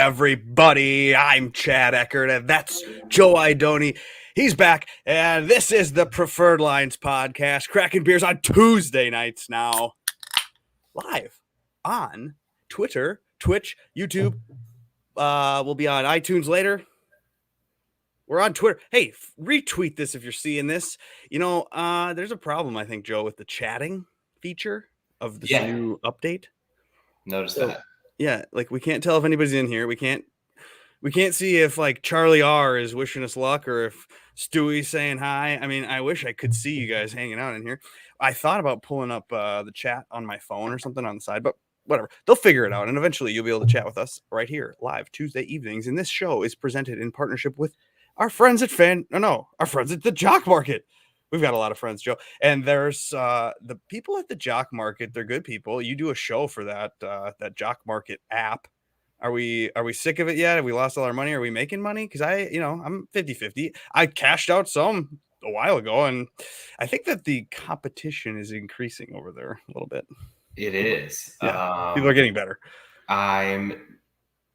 everybody? I'm Chad Eckert, and that's Joe Idone. He's back, and this is the Preferred Lines podcast, cracking beers on Tuesday nights now. Live on Twitter, Twitch, YouTube. We'll be on iTunes later. We're on Twitter. Hey, retweet this if you're seeing this. There's a problem, I think, Joe, with the chatting feature of this new update. Notice that. Yeah, like we can't tell if anybody's in here. We can't see if like Charlie R is wishing us luck or if Stewie's saying hi. I mean, I wish I could see you guys hanging out in here. I thought about pulling up the chat on my phone or something on the side, but whatever. They'll figure it out, and eventually you'll be able to chat with us right here live Tuesday evenings. And this show is presented in partnership with our friends at our friends at the Jock Market. We've got a lot of friends, Joe. And there's the people at the Jock Market. They're good people. You do a show for that Jock Market app. Are we sick of it yet? Have we lost all our money? Are we making money? Because I'm 50-50. I cashed out some a while ago, and I think that the competition is increasing over there a little bit. It is. Yeah, people are getting better. I'm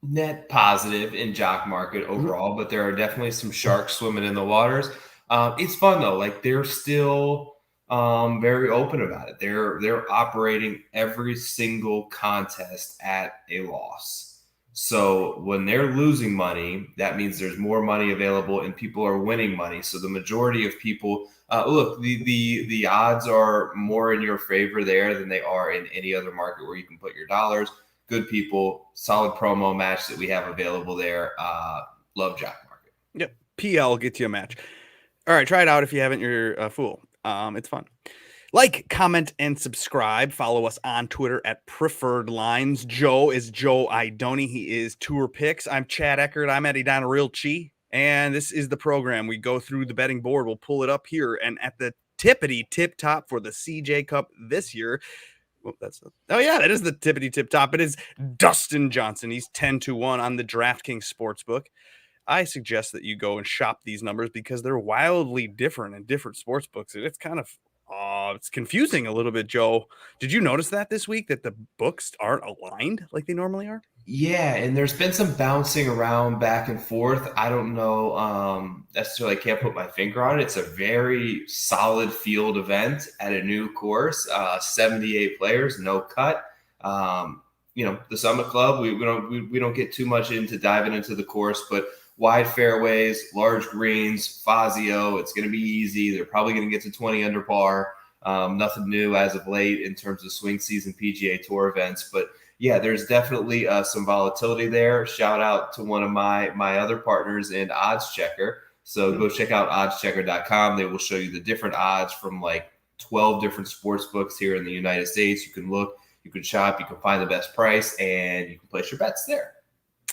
net positive in Jock Market overall, but there are definitely some sharks swimming in the waters. It's fun though. Like they're still very open about it. They're operating every single contest at a loss. So when they're losing money, that means there's more money available and people are winning money. So the majority of people, look, the odds are more in your favor there than they are in any other market where you can put your dollars. Good people, solid promo match that we have available there. Love Jock Market. Yep, PL gets you a match. All right, try it out if you haven't. You're a fool. It's fun. Like, comment, and subscribe. Follow us on Twitter at Preferred Lines. Joe is Joe Idone. He is Tour Picks. I'm Chad Eckert. I'm Eddie Don Real Chi. And this is the program. We go through the betting board. We'll pull it up here. And at the tippity tip top for the CJ Cup this year. That is the tippity tip top. It is Dustin Johnson. He's 10-1 on the DraftKings Sportsbook. I suggest that you go and shop these numbers because they're wildly different in different sports books. It's kind of it's confusing a little bit, Joe. Did you notice that this week that the books aren't aligned like they normally are? Yeah, and there's been some bouncing around back and forth. I don't know necessarily. I can't put my finger on it. It's a very solid field event at a new course. 78 players, no cut. The Summit Club. We don't get too much into diving into the course, but wide fairways, large greens, Fazio. It's going to be easy. They're probably going to get to 20 under par. Nothing new as of late in terms of swing season PGA Tour events. But, yeah, there's definitely some volatility there. Shout out to one of my other partners in Odds Checker. So go check out oddschecker.com. They will show you the different odds from like 12 different sports books here in the United States. You can look, you can shop, you can find the best price, and you can place your bets there.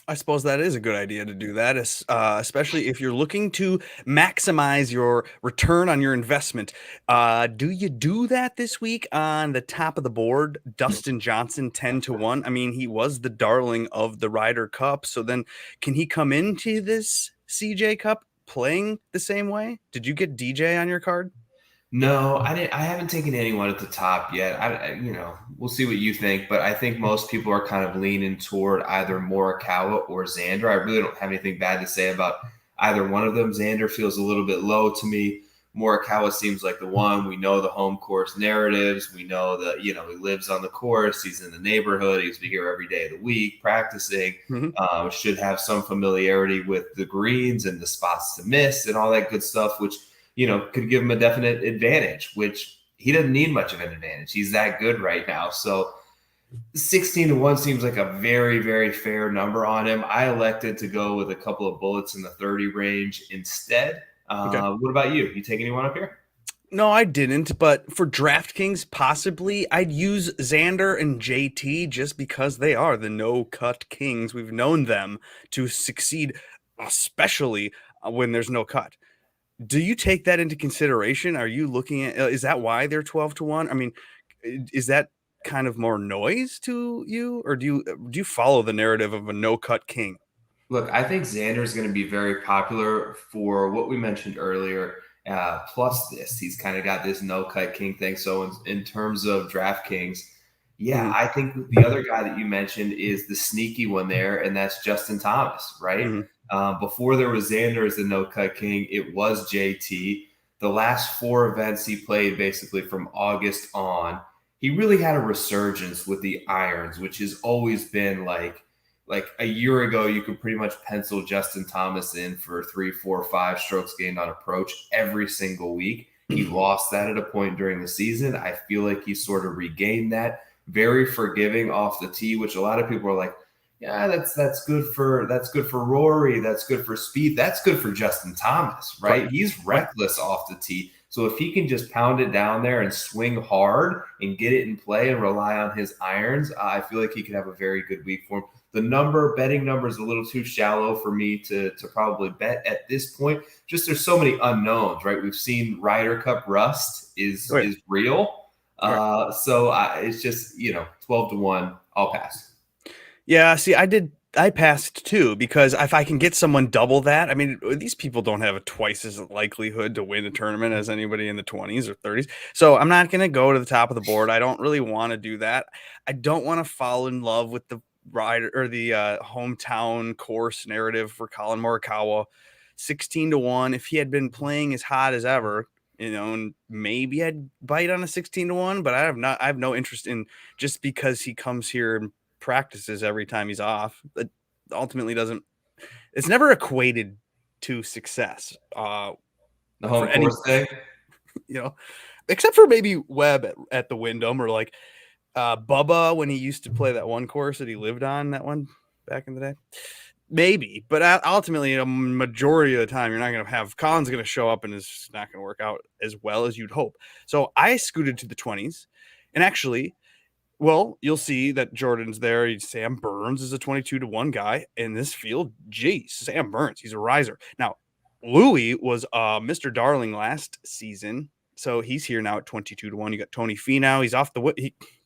I suppose that is a good idea to do that, especially if you're looking to maximize your return on your investment. Do you do that this week on the top of the board? Dustin Johnson, 10-1. I mean, he was the darling of the Ryder Cup. So then can he come into this CJ Cup playing the same way? Did you get DJ on your card? No, I didn't. I haven't taken anyone at the top yet. We'll see what you think, but I think most people are kind of leaning toward either Morikawa or Xander. I really don't have anything bad to say about either one of them. Xander feels a little bit low to me. Morikawa seems like the one. We know the home course narratives. We know that, he lives on the course. He's in the neighborhood. He's here every day of the week practicing. Should have some familiarity with the greens and the spots to miss and all that good stuff, which could give him a definite advantage, which he doesn't need much of an advantage. He's that good right now. So 16-1 seems like a very, very fair number on him. I elected to go with a couple of bullets in the 30 range instead. Okay. What about you? You take anyone up here? No, I didn't. But for DraftKings, possibly I'd use Xander and JT just because they are the no-cut kings. We've known them to succeed, especially when there's no cut. Do you take that into consideration? Are you looking at, is that why they're 12-1? I mean, is that kind of more noise to you, or do you follow the narrative of a no-cut king? Look, I think Xander is going to be very popular for what we mentioned earlier. Plus he's kind of got this no-cut king thing. So in terms of DraftKings, Yeah, Mhm. I think the other guy that you mentioned is the sneaky one there, and that's Justin Thomas, right? Mhm. Before there was Xander as the no-cut king, it was JT. The last 4 events he played, basically from August on, he really had a resurgence with the irons, which has always been like a year ago, you could pretty much pencil Justin Thomas in for 3, 4, 5 strokes gained on approach every single week. He lost that at a point during the season. I feel like he sort of regained that. Very forgiving off the tee, which a lot of people are like, yeah, that's good for Rory, that's good for speed, that's good for Justin Thomas, Right. right? He's Right. reckless off the tee. So if he can just pound it down there and swing hard and get it in play and rely on his irons, I feel like he could have a very good week for him. The betting number is a little too shallow for me to probably bet at this point. Just there's so many unknowns, right? We've seen Ryder Cup rust is Right. real. Right. It's just 12-1. I'll pass. Yeah, see, I passed too because if I can get someone double that, I mean, these people don't have a twice as likelihood to win a tournament as anybody in the 20s or 30s. So I'm not going to go to the top of the board. I don't really want to do that. I don't want to fall in love with the rider or the hometown course narrative for Colin Morikawa. 16-1. If he had been playing as hot as ever, and maybe I'd bite on a 16-1, but I have no interest in just because he comes here and practices every time he's off. It ultimately doesn't. It's never equated to success. The For home any, course thing. Except for maybe Webb at the Wyndham or like Bubba when he used to play that one course that he lived on, that one back in the day. Maybe, but ultimately, a majority of the time, you're not going to have Colin's going to show up and it's not going to work out as well as you'd hope. So I scooted to the 20s, and actually, well, you'll see that Jordan's there. Sam Burns is a 22-1 guy in this field. Geez, Sam Burns, he's a riser. Now, Louis was Mr. Darling last season, so he's here now at 22-1. You got Tony Finau. He's off the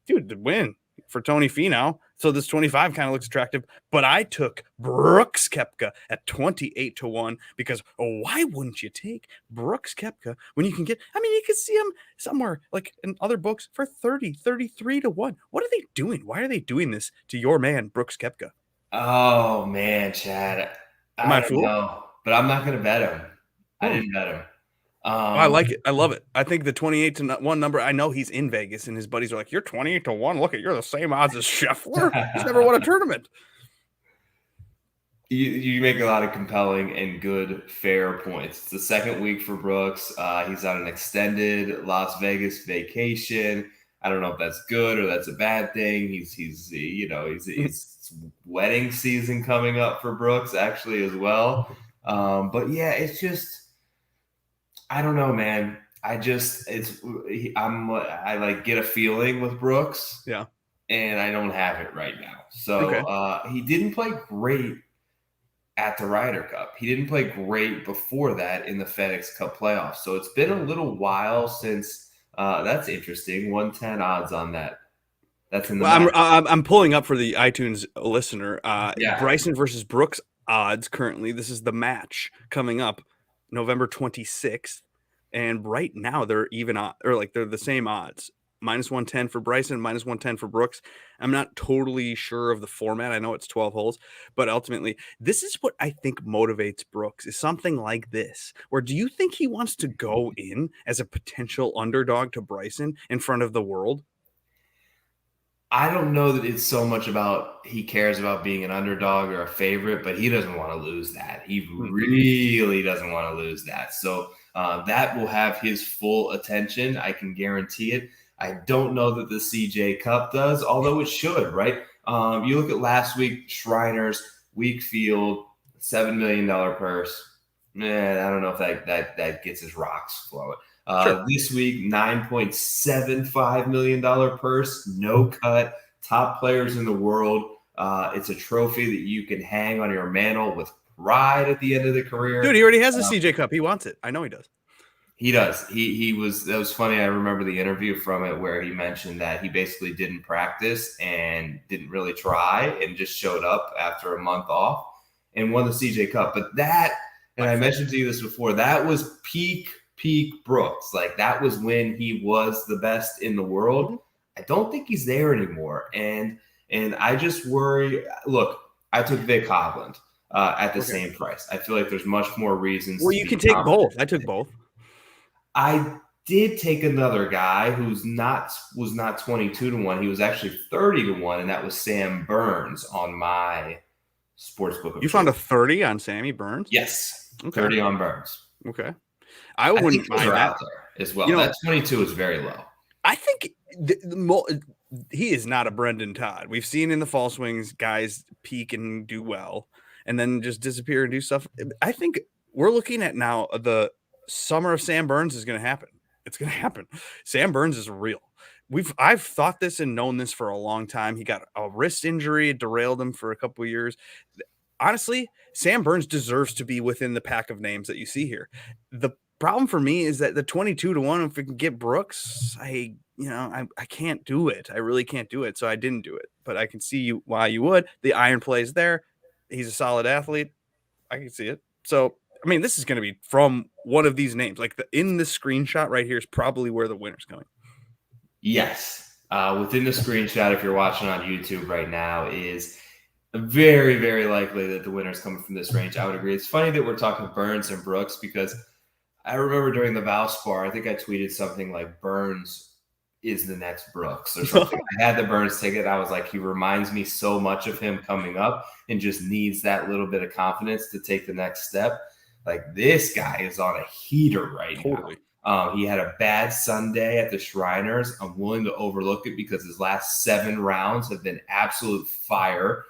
the win for Tony Finau. So this 25 kind of looks attractive. But I took Brooks Koepka at 28-1 because why wouldn't you take Brooks Koepka when you can get, I mean, you could see him somewhere like in other books for 33-1. What are they doing? Why are they doing this to your man, Brooks Koepka? Oh man, Chad. Am I I a don't fool? know, but I'm not going to bet him. I Oh, didn't bet him. I like it. I love it. I think the 28-1 number, I know he's in Vegas and his buddies are like, you're 28-1. Look you're the same odds as Scheffler. He's never won a tournament. You make a lot of compelling and good, fair points. It's the second week for Brooks. He's on an extended Las Vegas vacation. I don't know if that's good or that's a bad thing. He's wedding season coming up for Brooks actually as well. But yeah, it's just I don't know, man. I like get a feeling with Brooks, Yeah. and I don't have it right now. Okay. So he didn't play great at the Ryder Cup. He didn't play great before that in the FedEx Cup playoffs. So it's been a little while since. That's interesting. 110 odds on that. That's in the Well, match. I'm pulling up for the iTunes listener. Yeah. Bryson versus Brooks odds currently. This is the match coming up November 26th, and right now they're even or like they're the same odds. -110 for Bryson, -110 for Brooks. I'm not totally sure of the format. I know it's 12 holes, but ultimately, this is what I think motivates Brooks is something like this. Where do you think he wants to go in as a potential underdog to Bryson in front of the world? I don't know that it's so much about he cares about being an underdog or a favorite, but he doesn't want to lose that. He Mhm. really doesn't want to lose that. So that will have his full attention. I can guarantee it. I don't know that the CJ Cup does, although it should, right? You look at last week, Shriners, weak field, $7 million purse. Man, I don't know if that gets his rocks flowing. Sure. This week, $9.75 million purse, no cut, top players in the world. It's a trophy that you can hang on your mantle with pride at the end of the Dude, career. he already has a CJ Cup. He wants it. I know he does. He does. He was. That was funny. I remember the interview from it where he mentioned that he basically didn't practice and didn't really try and just showed up after a month off and won the CJ Cup. But that, and I mentioned to you this before, that was peak Brooks. Like that was when he was the best in the world. Mhm. I don't think he's there anymore. And I just worry. Look, I took Vic Hovland at the same price. I feel like there's much more reasons. Well, to you be can take confident. both. I took both. I did take another guy who's was not 22-1. He was actually 30-1, and that was Sam Burns on my sportsbook. You found a 30 on Sammy Burns? Yes, Okay. 30 on Burns. Okay. I wouldn't think those mind are that. out there as well. That 22 is very low. I think he is not a Brendan Todd. We've seen in the fall swings guys peak and do well and then just disappear and do stuff. I think we're looking at now the summer of Sam Burns is going to happen. It's going to happen. Sam Burns is real. I've thought this and known this for a long time. He got a wrist injury, it derailed him for a couple of years. Honestly, Sam Burns deserves to be within the pack of names that you see here. The problem for me is that the 22-1, if we can get Brooks, I can't do it. I really can't do it. So I didn't do it, but I can see why you would. The iron play is there. He's a solid athlete. I can see it. So, I mean, this is going to be from one of these names. Like in the screenshot right here is probably where the winner's going. Yes. Within the screenshot, if you're watching on YouTube right now, is very, very likely that the winner's coming from this range. I would agree. It's funny that we're talking Burns and Brooks because I remember during the Valspar, I think I tweeted something like Burns is the next Brooks or something. I had the Burns ticket. I was like, he reminds me so much of him coming up and just needs that little bit of confidence to take the next step. Like this guy is on a heater right now. He had a bad Sunday at the Shriners. I'm willing to overlook it because his last 7 rounds have been absolute fire.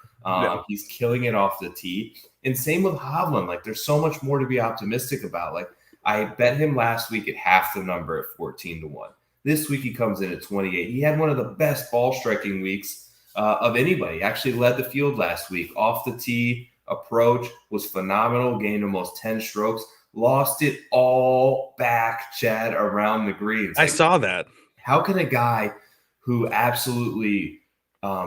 He's killing it off the tee. And same with Hovland. Like there's so much more to be optimistic about. Like I bet him last week at half the number at 14-1. This week he comes in at 28. He had one of the best ball striking weeks of anybody. He actually led the field last week. Off the tee, approach was phenomenal. Gained almost 10 strokes. Lost it all back, Chad, around the greens. I saw that. How can a guy who absolutely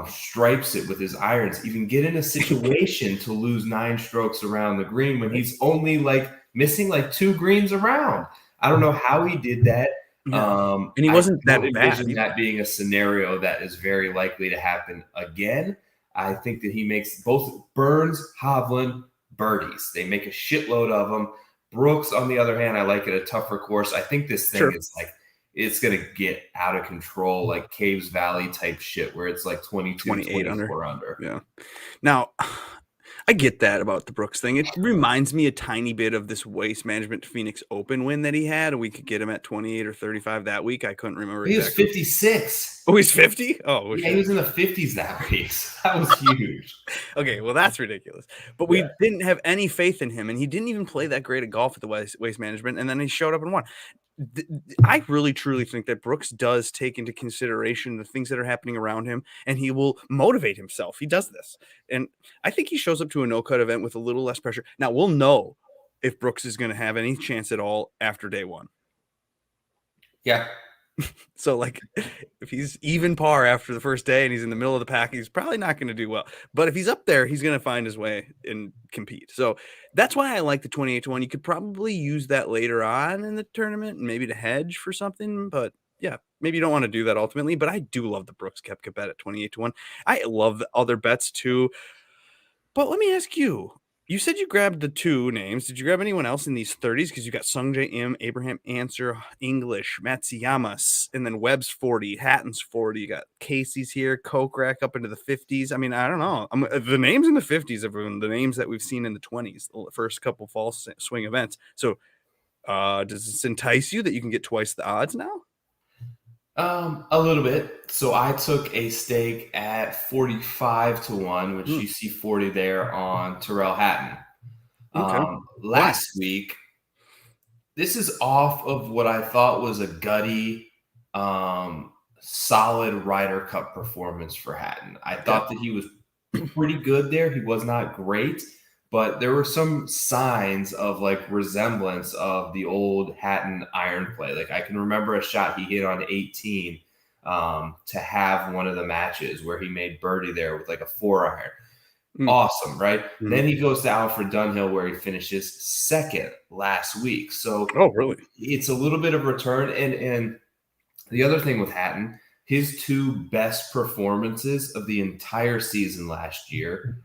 stripes it with his irons even get in a situation to lose 9 strokes around the green when he's only like missing like 2 greens around? I don't know how he did that. Yeah. And he wasn't that bad. That being a scenario that is very likely to happen again. I think that he makes both Burns, Hovland birdies. They make a shitload of them. Brooks, on the other hand, I like it a tougher course. I think this thing is like it's going to get out of control, like Caves Valley type shit, where it's like 28 under. Yeah. Now, I get that about the Brooks thing. It reminds me a tiny bit of this Waste Management Phoenix Open win that he had. We could get him at 28 or 35 that week. I couldn't remember exactly. He was 56. Oh, he's 50? Oh, yeah, he was in the 50s that week. That was huge. Okay, well, that's ridiculous. But we didn't have any faith in him, and he didn't even play that great at golf at the Waste Management, and then he showed up and won. I really, truly think that Brooks does take into consideration the things that are happening around him, and he will motivate himself. He does this. And I think he shows up to a no-cut event with a little less pressure. Now, we'll know if Brooks is going to have any chance at all after day 1. Yeah. So, like, if he's even par after the first day and he's in the middle of the pack, he's probably not going to do well. But if he's up there, he's going to find his way and compete. So that's why I like the 28-1. You could probably use that later on in the tournament and maybe to hedge for something. But yeah, maybe you don't want to do that ultimately. But I do love the Brooks Koepka bet at 28-1. I love the other bets too. But let me ask you. You said you grabbed the 2 names. Did you grab anyone else in these 30s? Because you got Sungjae Im, Abraham Answer, English, Matsuyama, and then Webb's 40, Hatton's 40. You got Casey's here, Kokrak up into the 50s. I mean, I don't know. The names in the 50s have been the names that we've seen in the 20s, the first couple fall swing events. So does this entice you that you can get twice the odds now? A little bit. So I took a stake at 45-1, which you see 40 there on Terrell Hatton. Last week, this is off of what I thought was a gutty, solid Ryder Cup performance for Hatton. I thought that he was pretty good there. He was not great, but there were some signs of like resemblance of the old Hatton iron play. Like I can remember a shot he hit on 18 to have one of the matches where he made birdie there with like a 4-iron. Awesome, right? Then he goes to Alfred Dunhill where he finishes 2nd last week. So really? It's a little bit of return. And the other thing with Hatton, His two best performances of the entire season last year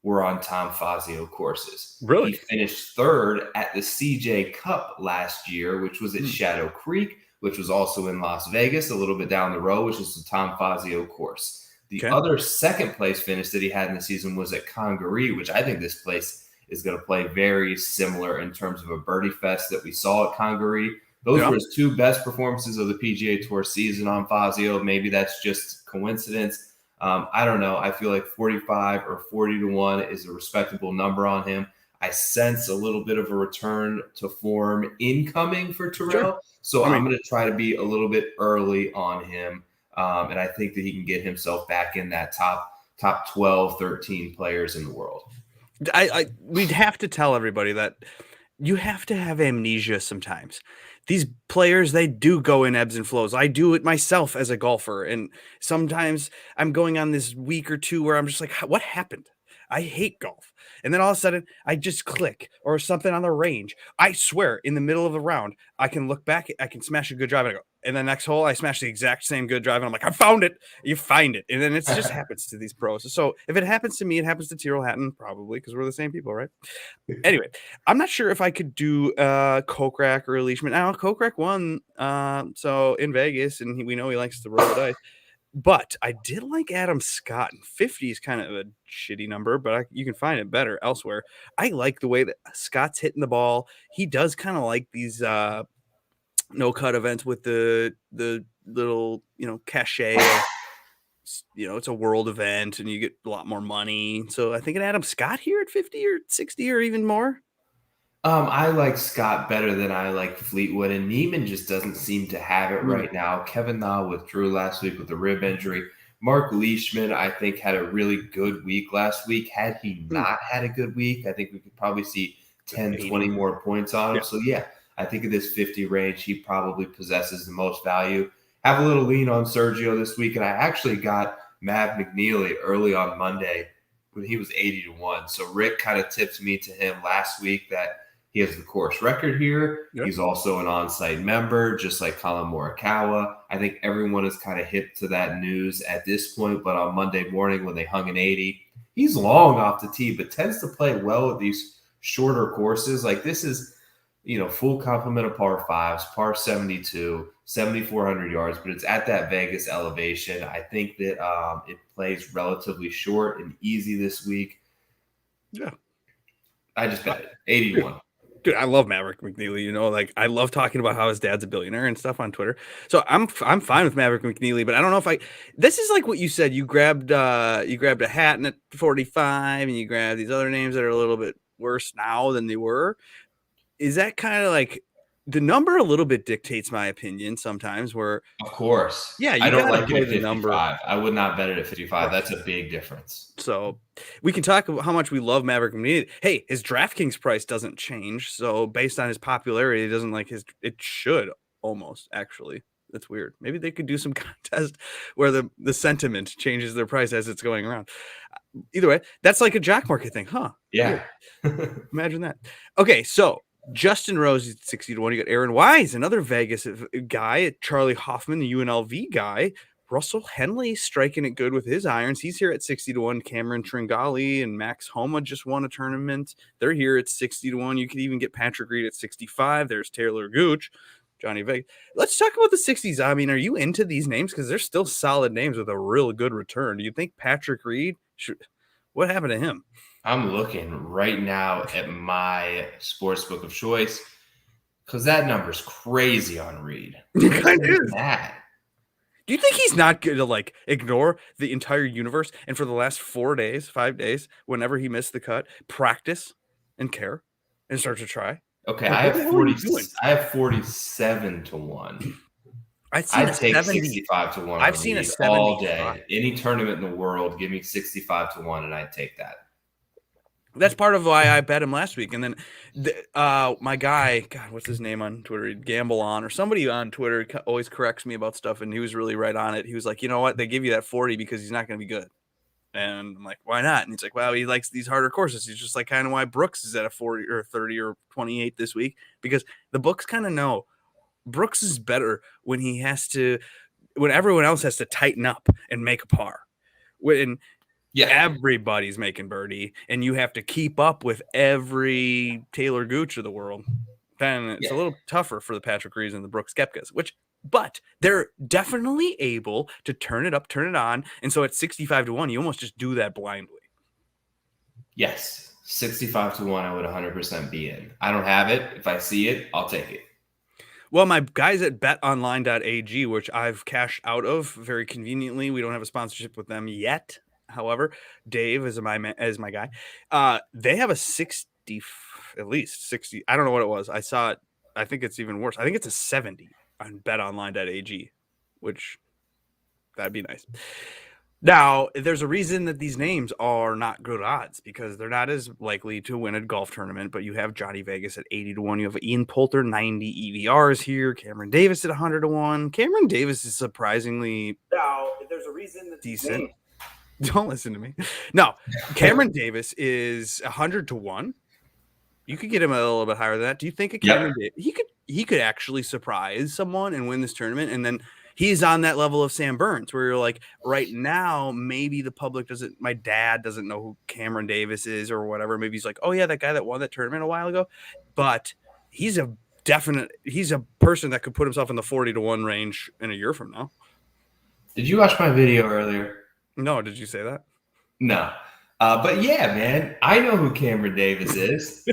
were on Tom Fazio courses. Really? He finished third at the CJ Cup last year, which was at Shadow Creek, which was also in Las Vegas, a little bit down the road, which is the Tom Fazio course. The other second place finish that he had in the season was at Congaree, which I think this place is going to play very similar in terms of a birdie fest that we saw at Congaree. Those were his two best performances of the PGA Tour season on Fazio. Maybe that's just coincidence. I don't know. I feel like 45 or 40 to 1 is a respectable number on him. I sense a little bit of a return to form incoming for Terrell. So I'm going to try to be a little bit early on him. And I think that he can get himself back in that top 12, 13 players in the world. We'd have to tell everybody that you have to have amnesia sometimes. These players, they do go in ebbs and flows. I do it myself as a golfer. And sometimes I'm going on this week or two where I'm just like, what happened? I hate golf. And then all of a sudden I just click or something on the range. I swear in the middle of the round, I can look back, I can smash a good drive and I go, and the next hole, I smash the exact same good drive. And I'm like, I found it. You find it. And then it just happens to these pros. So if it happens to me, it happens to Terrell Hatton, probably because we're the same people, right? Anyway, I'm not sure if I could do Kokrak or a Leishman. Now, Kokrak won so in Vegas, and we know he likes to roll the dice. But I did like Adam Scott, and 50 is kind of a shitty number, but you can find it better elsewhere. I like the way that Scott's hitting the ball. He does kind of like these no-cut events with the little, cachet of, it's a world event and you get a lot more money. So I think an Adam Scott here at 50 or 60 or even more. I like Scott better than I like Fleetwood, and Neiman just doesn't seem to have it right now. Kevin Na withdrew last week with a rib injury. Mark Leishman, I think, had a really good week last week. Had he not had a good week, I think we could probably see 10, 20 more points on him. Yeah. So, yeah, I think in this 50 range, he probably possesses the most value. Have a little lean on Sergio this week, and I actually got Mav McNeely early on Monday when he was 80 to 1. So Rick kind of tipped me to him last week that he has the course record here. Yep. He's also an on-site member, just like Colin Morikawa. I think everyone is kind of hip to that news at this point, but on Monday morning when they hung an 80, he's long off the tee, but tends to play well with these shorter courses. Like this is, full complement of par fives, par 72, 7,400 yards, but it's at that Vegas elevation. I think that it plays relatively short and easy this week. Yeah. I just bet it. 80 to 1. Dude, I love Maverick McNeely. I love talking about how his dad's a billionaire and stuff on Twitter. So I'm fine with Maverick McNeely, but I don't know if this is like what you said. You grabbed a Hatton at 45 and you grabbed these other names that are a little bit worse now than they were. Is that kind of like the number a little bit dictates my opinion sometimes where of course. Yeah, I don't like it at 55. I would not bet it at 55. Right. That's a big difference. So we can talk about how much we love Maverick McNeely. Hey, his DraftKings price doesn't change. So based on his popularity, it doesn't it should almost actually. That's weird. Maybe they could do some contest where the sentiment changes their price as it's going around. Either way, that's like a jock market thing, huh? Yeah. Imagine that. Okay, so Justin Rose is 60 to 1. You got Aaron Wise, another Vegas guy, Charlie Hoffman, the UNLV guy, Russell Henley striking it good with his irons. He's here at 60 to 1. Cameron Tringali and Max Homa just won a tournament. They're here at 60 to 1. You could even get Patrick Reed at 65. There's Taylor Gooch, Johnny Vegas. Let's talk about the 60s. I mean, are you into these names? Because they're still solid names with a real good return. Do you think Patrick Reed what happened to him? I'm looking right now at my sportsbook of choice because that number's crazy on Reed. It kind of is. That. Do you think he's not going to ignore the entire universe and for the last 5 days, whenever he missed the cut, practice and care and start to try? Okay, I have 47 to 1. I'd take 65 to 1. I've seen a 75 all day. Any tournament in the world, give me 65 to 1, and I'd take that. That's part of why I bet him last week. And then my guy, God, what's his name on Twitter? He'd Gamble On or somebody on Twitter always corrects me about stuff. And he was really right on it. He was like, you know what? They give you that 40 because he's not going to be good. And I'm like, why not? And he's like, well, he likes these harder courses. He's just like kind of why Brooks is at a 40 or 30 or 28 this week, because the books kind of know Brooks is better when he has to when everyone else has to tighten up and make a par. When everybody's making birdie and you have to keep up with every Taylor Gooch of the world, then it's a little tougher for the Patrick Reeds and the Brooks Koepkas, but they're definitely able to turn it up, turn it on. And so at 65 to 1, you almost just do that blindly. Yes. 65 to 1, I would 100% be in. I don't have it. If I see it, I'll take it. Well, my guys at betonline.ag, which I've cashed out of very conveniently, we don't have a sponsorship with them yet. However, Dave is my guy. They have a 60, at least 60. I don't know what it was. I saw it. I think it's even worse. I think it's a 70 on betonline.ag, which that'd be nice. Now, there's a reason that these names are not good odds because they're not as likely to win a golf tournament, but you have Johnny Vegas at 80 to 1. You have Ian Poulter, 90 EVRs here. Cameron Davis at 100 to 1. Cameron Davis is surprisingly there's a reason that decent. Don't listen to me. No, Cameron Davis is 100 to 1. You could get him a little bit higher than that. Do you think Cameron Davis, he could actually surprise someone and win this tournament? And then he's on that level of Sam Burns where you're like, right now, maybe the public doesn't, my dad doesn't know who Cameron Davis is or whatever. Maybe he's like, oh yeah, that guy that won that tournament a while ago. But he's a person that could put himself in the 40 to 1 range in a year from now. Did you watch my video earlier? No, did you say that? No. But yeah, man, I know who Cameron Davis is.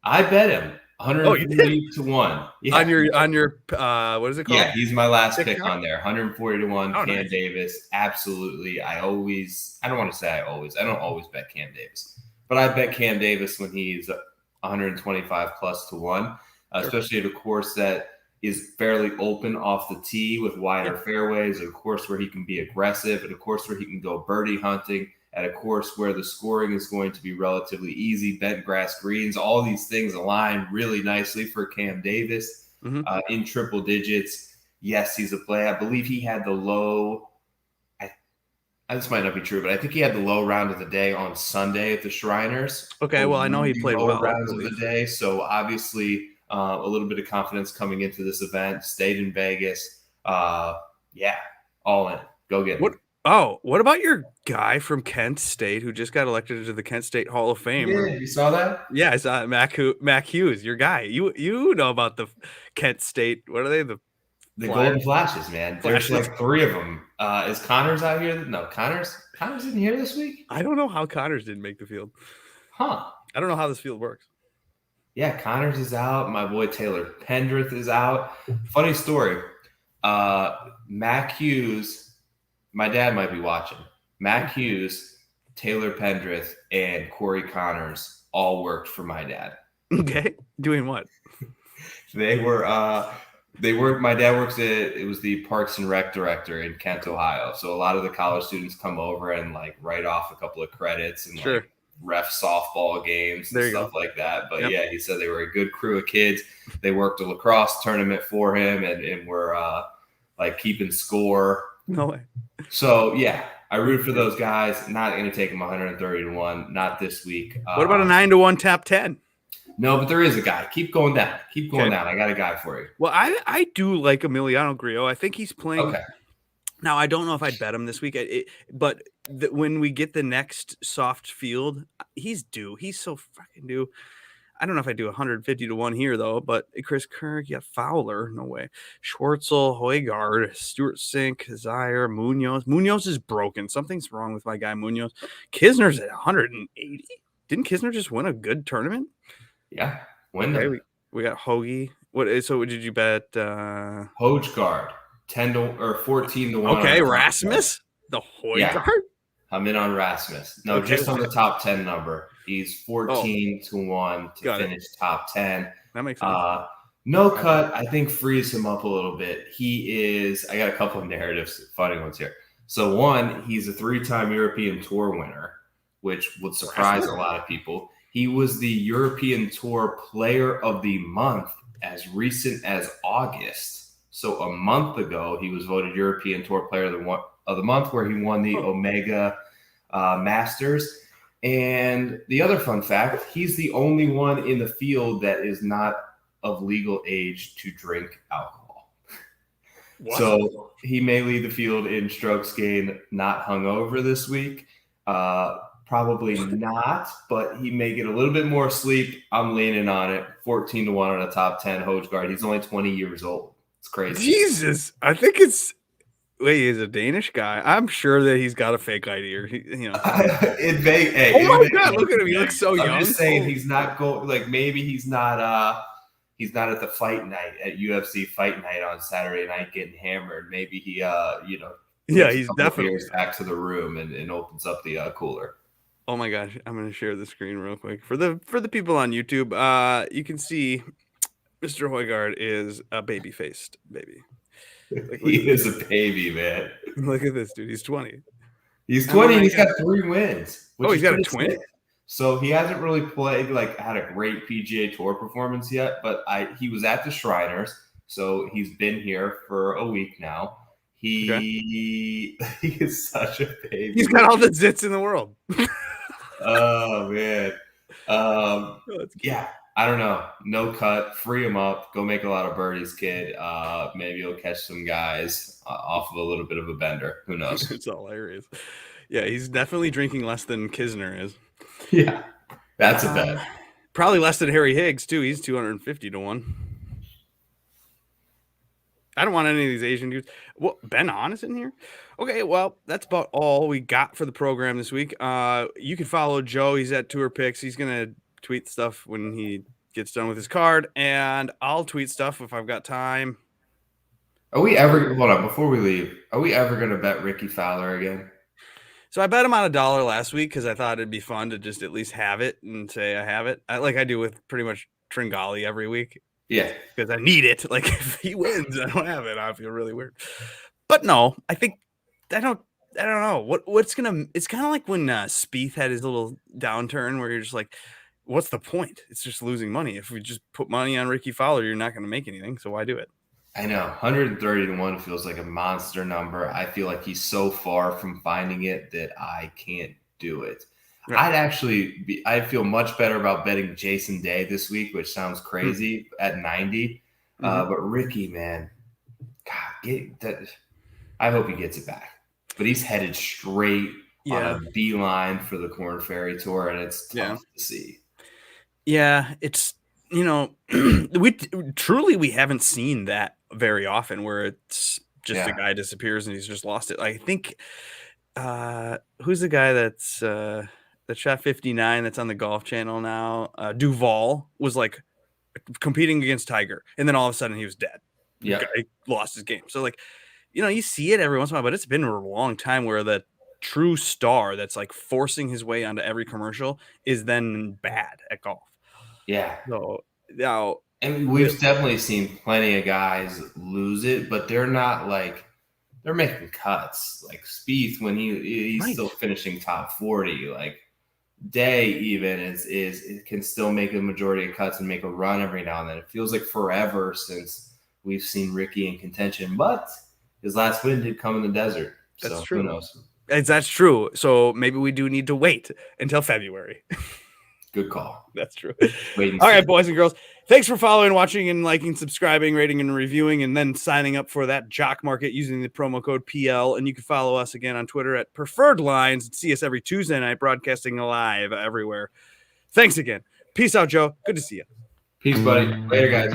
I bet him 140 to 1. Yeah. On your what is it called? Yeah, he's my last pick on there. 140 to 1, Cam nice. Davis. Absolutely. I don't want to say I don't always bet Cam Davis. But I bet Cam Davis when he's 125 plus to 1, especially at a course that is fairly open off the tee with wider fairways, a course where he can be aggressive, and a course where he can go birdie hunting, at a course where the scoring is going to be relatively easy, bent grass greens. All these things align really nicely for Cam Davis in triple digits. Yes, he's a play. I believe he had the low – this might not be true, but I think he had the low round of the day on Sunday at the Shriners. Okay, well, I know he played well. Rounds of the day, so obviously a little bit of confidence coming into this event. Stayed in Vegas. All in. Go get it. What about your guy from Kent State who just got elected to the Kent State Hall of Fame? Yeah, you saw that? Yeah, I saw it. Mac Hughes, your guy. You know about the Kent State. What are they? The Golden Flashes, man. There's like 3 of them. Is Connors out here? No, Connors isn't here this week? I don't know how Connors didn't make the field. Huh. I don't know how this field works. Yeah, Connors is out. My boy Taylor Pendrith is out. Funny story. Mac Hughes, my dad might be watching. Mac Hughes, Taylor Pendrith, and Corey Connors all worked for my dad. Okay. Doing what? They were my dad works it was the Parks and Rec director in Kent, Ohio. So a lot of the college students come over and like write off a couple of credits and like ref softball games and stuff like that. But yeah, he said they were a good crew of kids. They worked a lacrosse tournament for him and were like keeping score. No way. So yeah, I root for those guys. Not going to take them 130 to 1. Not this week. What about a 9 to 1 top 10? No, but there is a guy. Keep going down. Down. I got a guy for you. Well, I do like Emiliano Grillo. I think he's playing. Okay. Now, I don't know if I'd bet him this week, but when we get the next soft field, he's due. He's so fucking due. I don't know if I do 150 to 1 here, though, but Chris Kirk, Fowler, no way. Schwartzel, Højgaard, Stuart Sink, Zaire, Munoz. Munoz is broken. Something's wrong with my guy Munoz. Kisner's at 180. Didn't Kisner just win a good tournament? Yeah, okay, we got Hoagie. So did you bet? Højgaard, 10 to or 14 to 1. Okay, Rasmus, the Højgaard. Yeah, I'm in on Rasmus. No, just on the top 10 number. He's 14 to 1 to finish top 10. That makes sense. No cut. I think frees him up a little bit. He is. I got a couple of narratives, funny ones here. So one, he's a 3-time European Tour winner, which would surprise a lot of people. He was the European Tour Player of the Month as recent as August. So a month ago, he was voted European Tour Player of the Month, where he won the Omega Masters. And the other fun fact, he's the only one in the field that is not of legal age to drink alcohol. What? So he may lead the field in strokes gained, not hungover this week. Probably not, but he may get a little bit more sleep. I'm leaning on it. 14-1 on a top 10 Højgaard. He's only 20 years old. It's crazy. Jesus. I think it's he's a Danish guy. I'm sure that he's got a fake ID or It may, hey, oh my God, look at him. He looks so young. I'm just saying he's not going, like, maybe he's not at the fight night at UFC fight night on Saturday night getting hammered. Maybe he he's definitely back to the room and opens up the cooler. Oh my gosh, I'm going to share the screen real quick. For the people on YouTube, you can see Mr. Højgaard is a baby-faced baby. He is a baby, man. Look at this, dude. He's 20. He's 20 and he's got 3 wins. He's got a twin? Sick. So he hasn't really played, had a great PGA Tour performance yet, but he was at the Shriners, so he's been here for a week now. He is such a baby. He's got all the zits in the world. Oh, man. Yeah, I don't know. No cut. Free him up. Go make a lot of birdies, kid. Maybe he'll catch some guys off of a little bit of a bender. Who knows? It's hilarious. Yeah, he's definitely drinking less than Kisner is. Yeah, that's a bet. Probably less than Harry Higgs, too. He's 250-1. I don't want any of these Asian dudes. Well, Ben Hahn is in here? Okay, well, that's about all we got for the program this week. You can follow Joe. He's at Tour Picks. He's going to tweet stuff when he gets done with his card, and I'll tweet stuff if I've got time. Hold on, before we leave, are we ever going to bet Ricky Fowler again? So I bet him on $1 last week because I thought it'd be fun to just at least have it and say I have it. Like I do with pretty much Tringali every week. Yeah. Because I need it. Like if he wins, I don't have it. I feel really weird. But no, I don't know. It's kind of like when Spieth had his little downturn where you're just like, what's the point? It's just losing money. If we just put money on Ricky Fowler, you're not going to make anything. So why do it? I know 130-1 feels like a monster number. I feel like he's so far from finding it that I can't do it. Right. I'd feel much better about betting Jason Day this week, which sounds crazy at 90. But Ricky, man, God, I hope he gets it back. But he's headed straight on a beeline for the Korn Ferry Tour, and it's tough to see. Yeah, it's we haven't seen that very often where it's just a guy disappears and he's just lost it. I think who's the guy that's that shot 59 that's on the Golf Channel now? Duval was like competing against Tiger, and then all of a sudden he was dead. Yeah, he lost his game. So like, you see it every once in a while, but it's been a long time where the true star that's like forcing his way onto every commercial is then bad at golf. Yeah. So now, and we've definitely seen plenty of guys lose it, but they're not like they're making cuts. Like Spieth, when he's still finishing top 40, like Day even is can still make a majority of cuts and make a run every now and then. It feels like forever since we've seen Ricky in contention, but his last win did come in the desert. That's so true. Who knows? That's true. So maybe we do need to wait until February. Good call. That's true. All right, boys and girls. Thanks for following, watching, and liking, subscribing, rating, and reviewing, and then signing up for that Jock Market using the promo code PL. And you can follow us again on Twitter at Preferred Lines and see us every Tuesday night, broadcasting live everywhere. Thanks again. Peace out, Joe. Good to see you. Peace, buddy. Later, guys.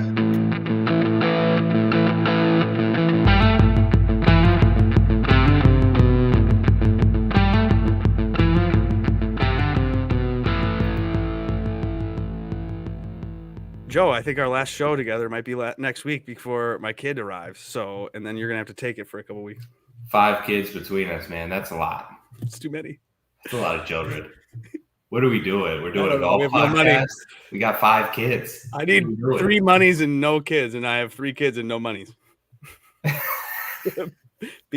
Joe, I think our last show together might be next week before my kid arrives. So, and then you're going to have to take it for a couple weeks. 5 kids between us, man. That's a lot. It's too many. That's a lot of children. What are we doing? We're doing a golf podcast. We got 5 kids. I need 3 monies and no kids, and I have 3 kids and no monies.